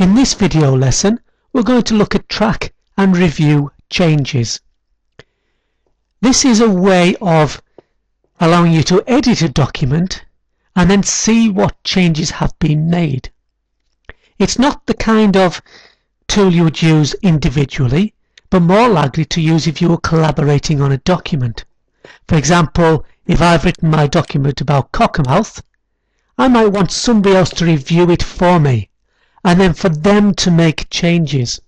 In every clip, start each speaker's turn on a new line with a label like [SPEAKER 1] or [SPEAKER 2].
[SPEAKER 1] In this video lesson, we're going to look at track and review changes. This is a way of allowing you to edit a document and then see what changes have been made. It's not the kind of tool you would use individually, but more likely to use if you were collaborating on a document. For example, if I've written my document about Cockermouth, I might want somebody else to review it for me, and then for them to make changes.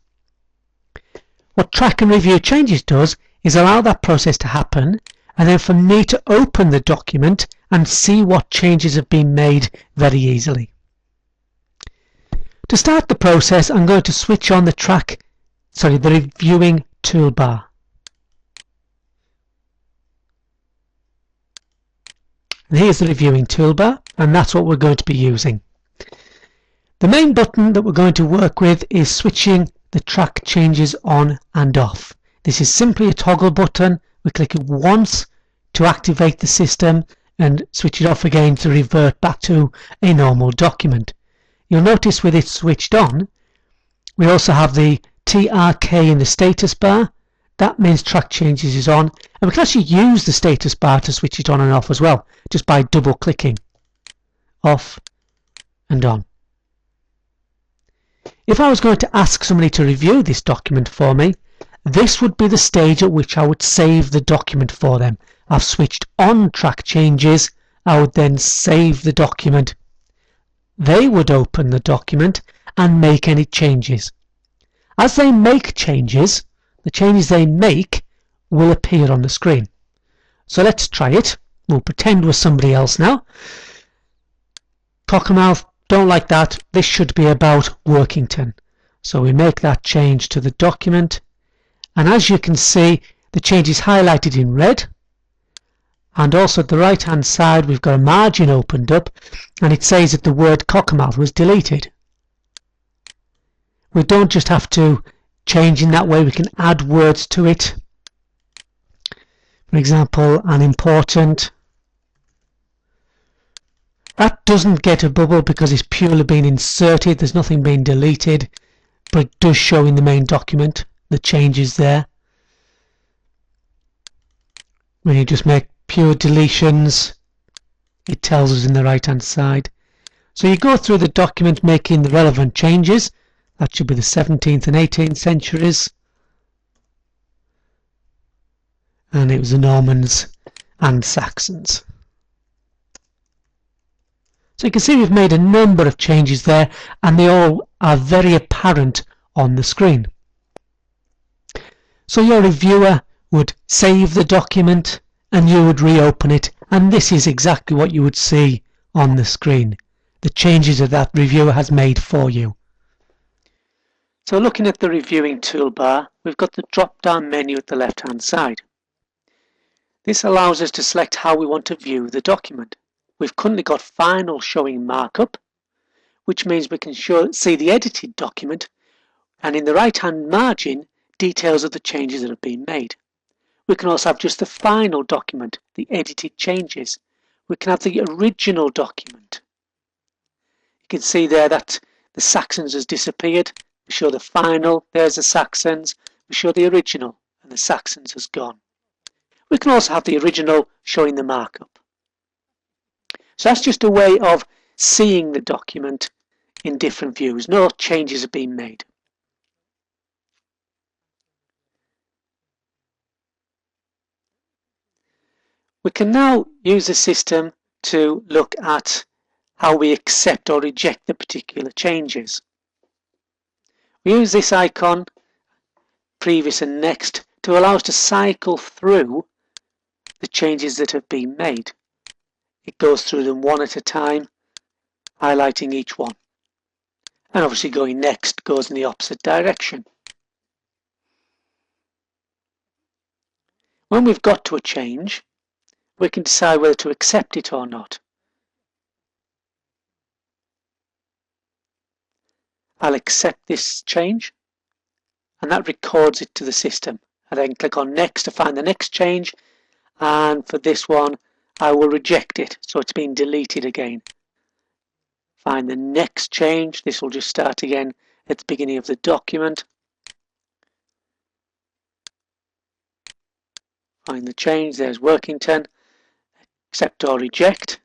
[SPEAKER 1] What track and review changes does is allow that process to happen, and then for me to open the document and see what changes have been made very easily. To start the process, I'm going to switch on the reviewing toolbar. And here's the reviewing toolbar, and that's what we're going to be using. The main button that we're going to work with is switching the track changes on and off. This is simply a toggle button. We click it once to activate the system and switch it off again to revert back to a normal document. You'll notice with it switched on, we also have the TRK in the status bar. That means track changes is on, and we can actually use the status bar to switch it on and off as well, just by double clicking off and on. If I was going to ask somebody to review this document for me, this would be the stage at which I would save the document for them. I've switched on track changes. I would then save the document. They would open the document and make any changes. As they make changes, the changes they make will appear on the screen. So let's try it. We'll pretend we're somebody else now. Cockermouth, don't like that. This should be about Workington. So we make that change to the document, and as you can see, the change is highlighted in red, and also at the right hand side we've got a margin opened up, and it says that the word Cockermouth was deleted. We don't just have to change in that way, we can add words to it. For example, unimportant. That doesn't get a bubble because it's purely been inserted, there's nothing being deleted, but it does show in the main document the changes there. When you just make pure deletions, it tells us in the right hand side. So you go through the document making the relevant changes. That should be the 17th and 18th centuries. And it was the Normans and Saxons. So you can see we've made a number of changes there, and they all are very apparent on the screen. So your reviewer would save the document and you would reopen it, and this is exactly what you would see on the screen, the changes that reviewer has made for you. So looking at the reviewing toolbar, we've got the drop down menu at the left hand side. This allows us to select how we want to view the document. We've currently got final showing markup, which means we can see the edited document, and in the right hand margin details of the changes that have been made. We can also have just the final document, the edited changes. We can have the original document. You can see there that the Saxons has disappeared. We show the final, there's the Saxons. We show the original, and the Saxons has gone. We can also have the original showing the markup. So that's just a way of seeing the document in different views. No changes have been made. We can now use the system to look at how we accept or reject the particular changes. We use this icon, previous and next, to allow us to cycle through the changes that have been made. It goes through them one at a time, highlighting each one. And obviously going next goes in the opposite direction. When we've got to a change, we can decide whether to accept it or not. I'll accept this change, and that records it to the system. I then click on next to find the next change, and for this one I will reject it, so it's been deleted again. Find the next change, this will just start again at the beginning of the document. Find the change, there's Workington, accept or reject.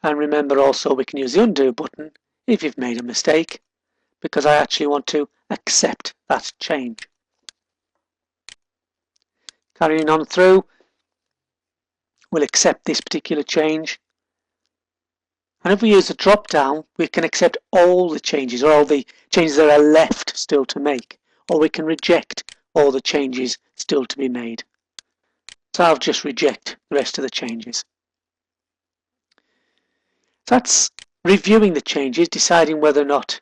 [SPEAKER 1] And remember also we can use the undo button if you've made a mistake, because I actually want to accept that change. Carrying on through, we'll accept this particular change. And if we use the drop down, we can accept all the changes, or all the changes that are left still to make, or we can reject all the changes still to be made. So I'll just reject the rest of the changes. That's reviewing the changes, deciding whether or not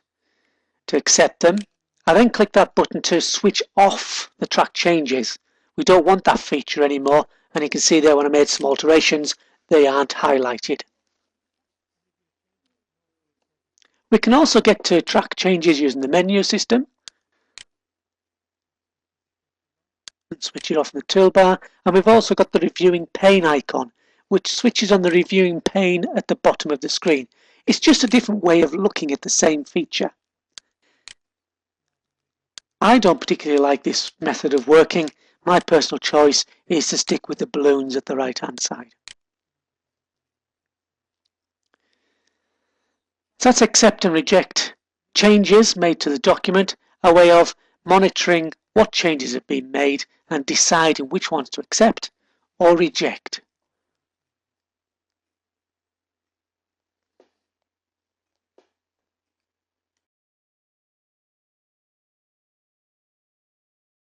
[SPEAKER 1] to accept them. I then click that button to switch off the track changes. We don't want that feature anymore, and you can see there when I made some alterations, they aren't highlighted. We can also get to track changes using the menu system. And switch it off in the toolbar, and we've also got the reviewing pane icon, which switches on the reviewing pane at the bottom of the screen. It's just a different way of looking at the same feature. I don't particularly like this method of working. My personal choice is to stick with the balloons at the right hand side. So that's accept and reject changes made to the document, a way of monitoring what changes have been made and deciding which ones to accept or reject.